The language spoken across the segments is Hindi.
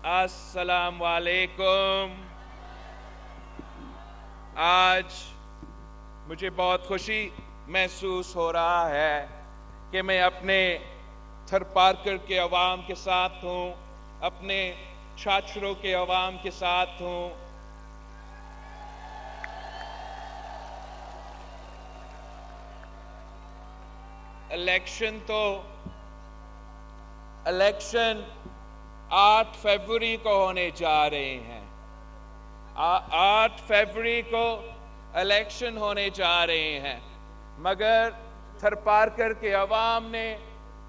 अस्सलाम वालेकुम। आज मुझे बहुत खुशी महसूस हो रहा है कि मैं अपने थरपारकर के अवाम के साथ हूँ, अपने छाछरों के अवाम के साथ हूँ। इलेक्शन 8 फरवरी को होने जा रहे हैं। 8 फरवरी को इलेक्शन होने जा रहे हैं, मगर थरपारकर के अवाम ने,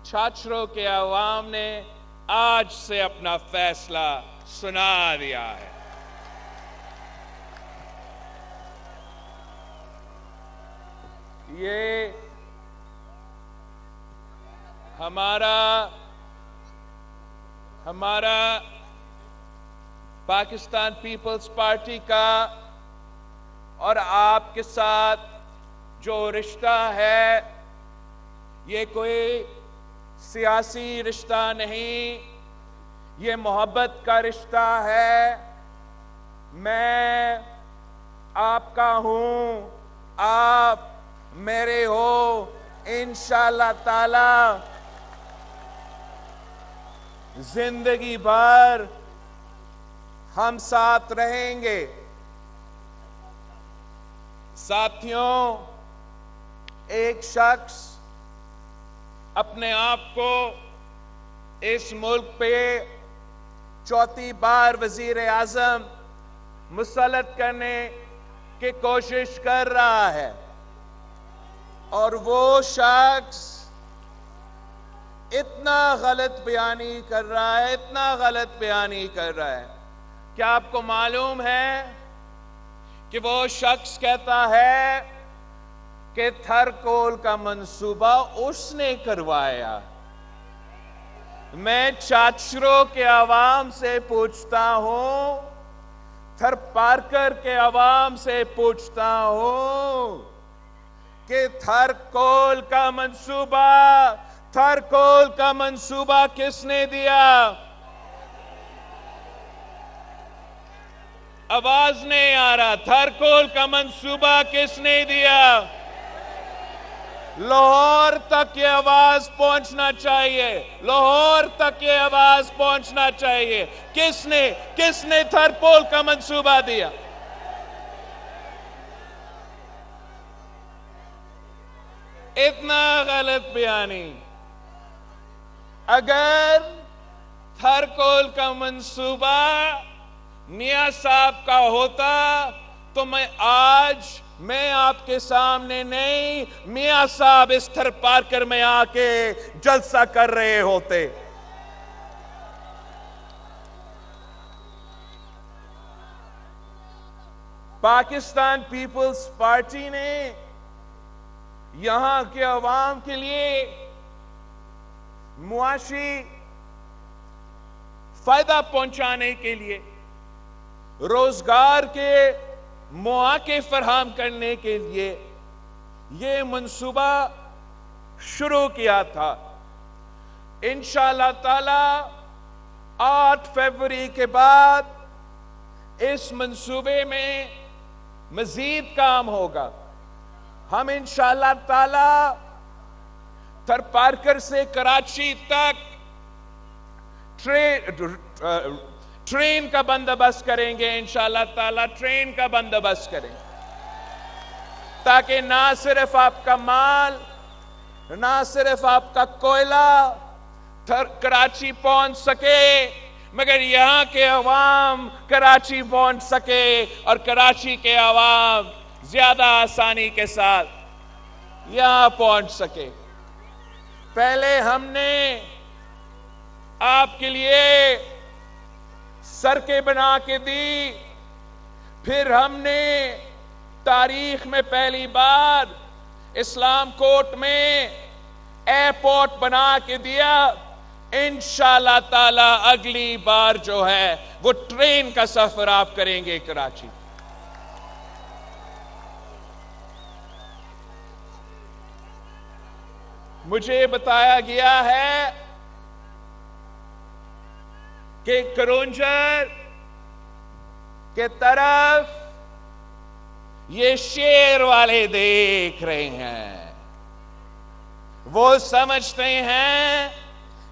छाछरों के अवाम ने आज से अपना फैसला सुना दिया है। ये हमारा पाकिस्तान पीपल्स पार्टी का और आपके साथ जो रिश्ता है, ये कोई सियासी रिश्ता नहीं, ये मोहब्बत का रिश्ता है। मैं आपका हूं, आप मेरे हो। इंशाअल्लाह ताला जिंदगी भर हम साथ रहेंगे। साथियों, एक शख्स अपने आप को इस मुल्क पे चौथी बार वजीर आजम मुसल्लत करने की कोशिश कर रहा है, और वो शख्स इतना गलत बयानी कर रहा है, इतना गलत बयानी कर रहा है। क्या आपको मालूम है कि वो शख्स कहता है कि थरकोल का मंसूबा उसने करवाया। मैं छाछरों के अवाम से पूछता हूं, थरपारकर के अवाम से पूछता हूं कि थरकोल का मंसूबा किसने दिया? आवाज नहीं आ रहा। थरकोल का मंसूबा किसने दिया? लाहौर तक ये आवाज पहुंचना चाहिए, लाहौर तक ये आवाज पहुंचना चाहिए। किसने थरकोल का मंसूबा दिया? इतना गलत बयानी। अगर थरकोल का मंसूबा मियां साहब का होता तो मैं आपके सामने नहीं, मियां साहब इस थरपारकर में आके जलसा कर रहे होते। पाकिस्तान पीपल्स पार्टी ने यहां के अवाम के लिए मुआशी फायदा पहुंचाने के लिए, रोजगार के मौके फराहम करने के लिए ये मंसूबा शुरू किया था। इंशाअल्लाह ताला 8 फरवरी के बाद इस मंसूबे में मजीद काम होगा। हम इंशाअल्लाह ताला थरपारकर से कराची तक ट्रेन का बंदोबस्त करेंगे। इंशाअल्लाह ताला ट्रेन का बंदोबस्त करेंगे, ताकि ना सिर्फ आपका माल, ना सिर्फ आपका कोयला कराची पहुंच सके, मगर यहां के अवाम कराची पहुंच सके और कराची के अवाम ज्यादा आसानी के साथ यहां पहुंच सके। पहले हमने आपके लिए सड़कें बना के दी, फिर हमने तारीख में पहली बार इस्लाम कोर्ट में एयरपोर्ट बना के दिया। इंशाअल्लाह ताला अगली बार जो है वो ट्रेन का सफर आप करेंगे कराची। मुझे बताया गया है कि करोंजर के तरफ ये शेर वाले देख रहे हैं। वो समझते हैं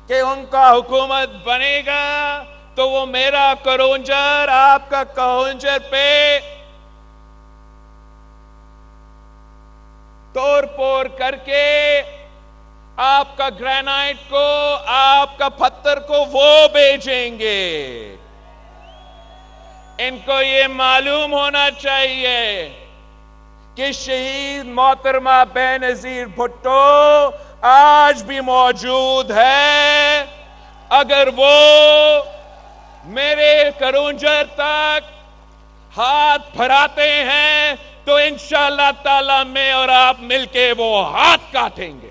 कि उनका हुकूमत बनेगा तो वो मेरा करोंजर आपका करोंजर पे तोड़ फोड़ करके आपका ग्रेनाइट को, आपका पत्थर को वो बेचेंगे। इनको ये मालूम होना चाहिए कि शहीद मोहतरमा बेनजीर भुट्टो आज भी मौजूद है। अगर वो मेरे करोंजर तक हाथ फैलाते हैं तो इंशाअल्लाह ताला मैं और आप मिलके वो हाथ काटेंगे।